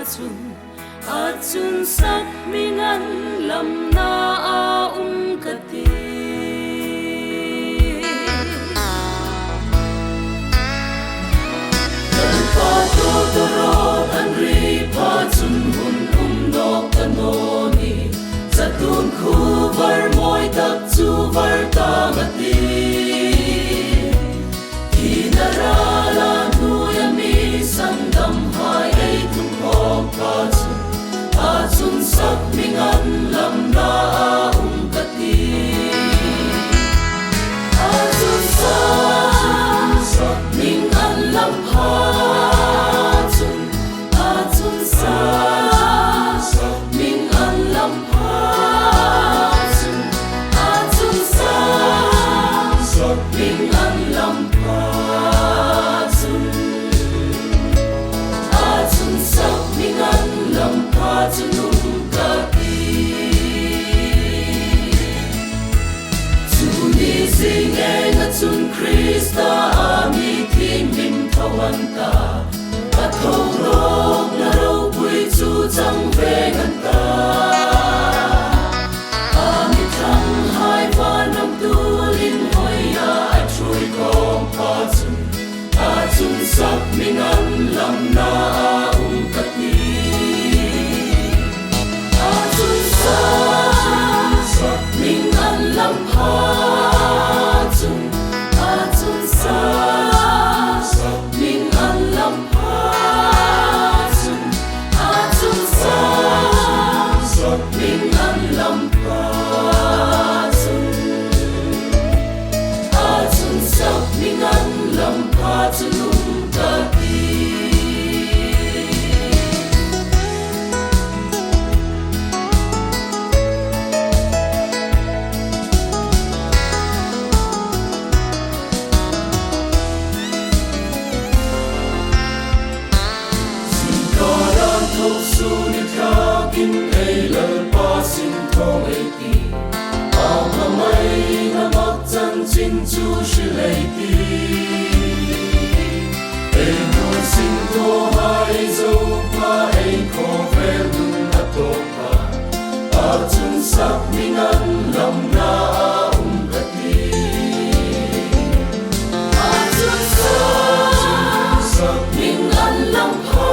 chun achun sak mingan lam na a kati pa to torot an ri pa chun hun dok kanoni satun khu var moi tak chu var ta ngati kinarala nu yami sandam hai ai tum hom pa chun sak mingan lam na kati achun sak mingan lam ha chun achun sak mingan lam ha chun achun sak mingan lam ha chun achun sak mingan lam ha chun chun Krista ami thiên minh thawanta thâu rok na ro pui chu chang ve ngan ta ami thang hai va nam tu lin hoi ya ai chui kom pa chun sak mingan lam na kati achun sak mingan lam ha chun achun sak mingan lam ha chun achun sak mingan lam ha chun achun sak mingan lam ha chun kati in ai lơ pa sin thong ai ti ma mai na mak chan chin chu shi lai ti ai no sin to hai zo pa ai ko vel dun na to pa achun sak mingan lam na kati achun sak mingan lam ha